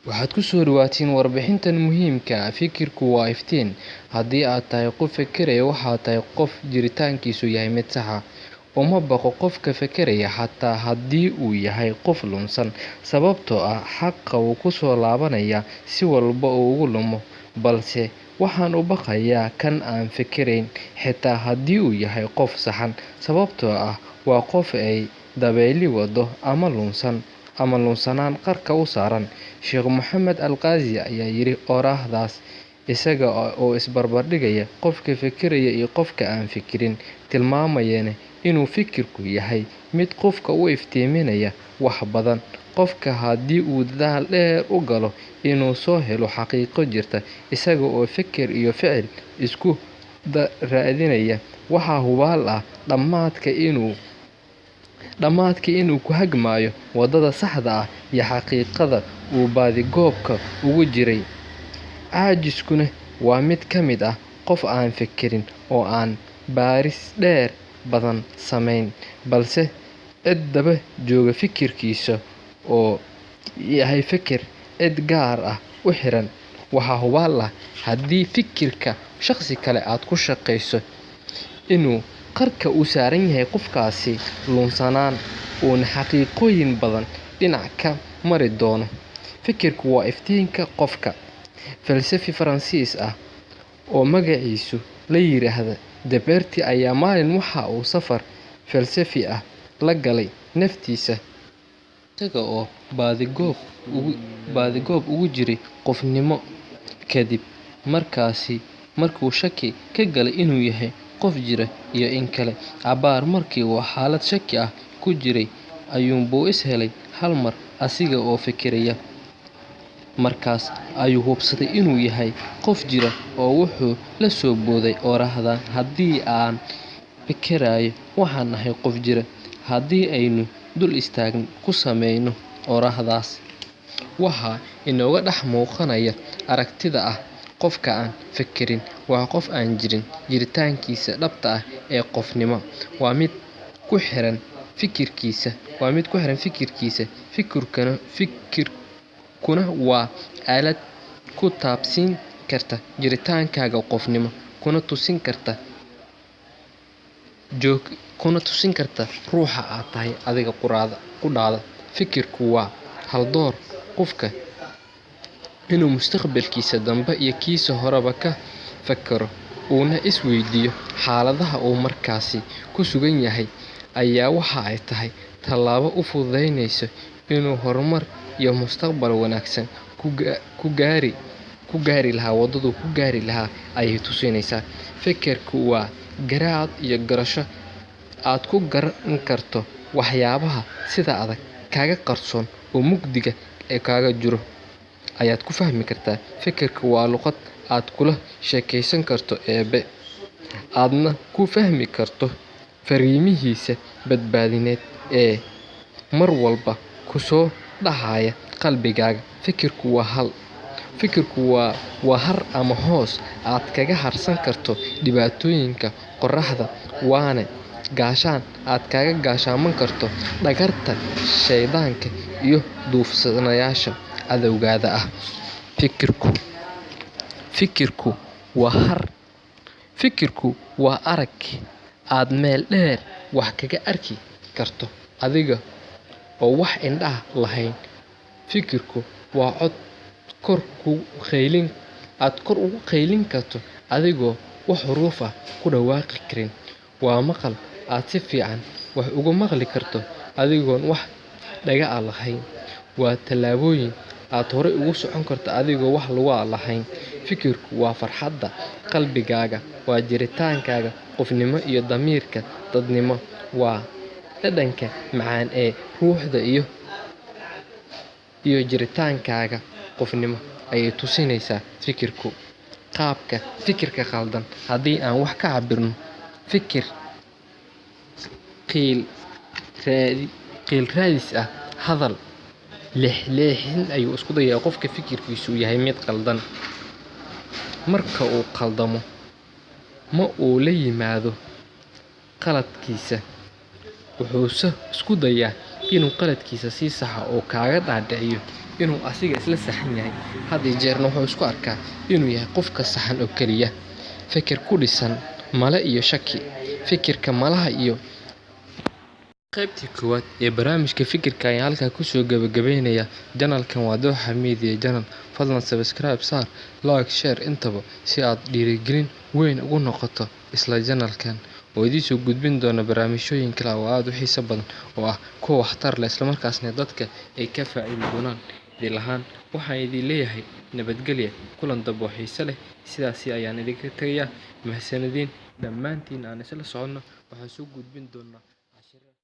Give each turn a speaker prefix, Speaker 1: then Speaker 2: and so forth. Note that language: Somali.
Speaker 1: Waxaad ku soo dhawaatiin warbixintan muhiimka ah. Fikirku waa iftiin. Haddii aad tahay qof fekeraya, waxaad tahay qof jiritaankiisu yahay mid sax ah. Uma baqo qofka fekeraya, xataa haddii uu yahay qof lunsan, sababtoo ah xaqa wuu ku soo laabanayaa si walba uu ugu lumo. Balse waxaan u baqayaa kan aan fekerayn, xitaa haddii uu yahay qof saxan, sababtoo ah waa qof ay dabayli wado ama lunsanaan qarka u saaran. Sheekh Moxamed Al-Qaazi ayaa yiri oraahdaas isaga oo isbarbardhigaya qofka fekeraya iyo qofka aan fekerin, tilmaamayana inuu fikirku yahay mid qofka u iftiiminaya wax badan. Qofka haddii uu dadaal dheer u galo inuu soo helo xaqiiqo jirta, isaga oo fikir iyo ficil isku raadinaya, waxaa hubaal ah dhammaadkii inuu ku hagmayo waddada saxda ah iyo xaqiiqada uu baadigoobka ugu jiray. Caajiskuna waa mid ka mid ah qof aan fekerin oo aan baaris dheer badan samayn, balse cid daba jooga fikirkiisa oo yahay fikir cid gaar ah u xiran. Waxaa hubaal ah haddii fikirka shaqsi kale aad ku shaqayso inuu qarka u saaran yahay qofkaasi lunsanaan, uuna xaqiiqooyin badan dhinac ka mari doono. Fikirku waa iftiinka qofka. Falsafi Faransiis ah oo magaciisu la yiraahdo Descartes ayaa maalin waxa uu safar falsafi ah la galay naftiisa, isaga oo baadigoob ugu jiray qofnimo. Kadib markuu shaki ka galay inuu yahay qof jira iyo in kale, cabaar markii uu xaalad shaki ah ku jiray ayuunbuu is helay hal mar asiga oo fekeraya. Markaas ayuu hubsaday inuu yahay qof jira oo wuxuu la soo booday oraahdan: haddii aan fekerayo, waxaan ahay qof jira. Haddii aynu dul istaag ku sameyno oraahdaas, waxaa inooga dhex muuqanaya aragtida ah qofka aan fekerin waa qof aan jirin. Jiritaankiisa dhabta ah ee qofnimo waa mid ku xiran fikirkiisa. Fikirkuna waa aalad ku taabsiin karta jiritaankaaga qofnimo, kuna tusin karta ruuxa aad tahay adiga qudhaada. Fikirku waa haldoor qofka inuu mustaqbalkiisa dambe iyo kiisa horeba ka fekero, uuna is weydiiyo xaaladaha uu markaasi ku sugan yahay ayaa waxa ay tahay tallaabo u fududeynaysa inuu horumar iyo mustaqbal wanaagsan ku gaari lahaa waddaduu ku gaari lahaa ayay tusinaysaa. Fikirku waa garaad iyo garasho aad ku garan karto waxyaabaha sida adag kaaga qarsoon oo mugdiga ee kaaga jiro ayaad ku fahmi kartaa. Fikirku waa luqad aad kula sheekaysan karto Eebbe, aadna ku fahmi karto fariimihiisa badbaadineed ee mar walba ku soo dhacaya qalbigaaga. Fikirku waa har ama hoos aad kaga harsan karto dhibaatooyinka qorraxda, waana gaashaan aad kaga gaashaaman karto dhagarta shaydaanka iyo duufsanayaasha cadowgaada ah. Fikirku waa arag aad meel dheer wax kaga arki karto adiga oo wax indhaha lahayn. Fikirku waa cod aad kor ugu qaylin karto adigoo wax xuruuf ah ku dhawaaqi karin. Waa maqal aad si fiican wax uga maqli karto adigoon wax dhaga ah lahayn. Waa tallaabooyin aad hore ugu socon karto adigoo wax luga lahayn. Fikirku waa farxadda qalbigaaga, waa jiritaankaaga qofnimo iyo damiirka dadnimo. Waa dhadhanka macaan ee ruuxda iyo jiritaankaaga qofnimo ayay tusinaysaa. Fikirka khaldan haddii aan wax ka cabirno fikir qiil raadis ah, hadal leexleexin ayuu isku dayaa qofka fikirkiisu yahay mid qaldan. Marka uu qaldamo ma uu la yimaado qaladkiisa, wuxuuse isku dayaa inuu qaladkiisa si sax ah oo kaaga dhaadhiciyo inuu asiga isla saxan yahay, had iyo jeerna wuxuu isku arkaa inuu yahay qofka saxan oo keliya. Fikir ku dhisan male iyo shaki. Fikirka malaha iyo qaybtii koowaad ee barnaamijka fikirka ayaan halkaa kusoo gabagabeynaya. Channelkan waa Dooxa Media Channel. Fadlan subscribe saar, like, share intaba si aad dhiirigelin weyn ugu noqoto isla channelkan oo idiin soo gudbin doona barnaamijyooyin kale oo aad u xiiso badan oo ah kuwa waxtar leh isla markaasna dadka ay ka faa'iidi doonaan. Idil ahaan waxaan idin leeyahay nabadgelyo, kulan dambe oo xiiso leh. Sidaasi ayaan idinka tagayaa. Mahadsanidin dhammaantiin. Aan isla socono waxaan soo gudbin doonaa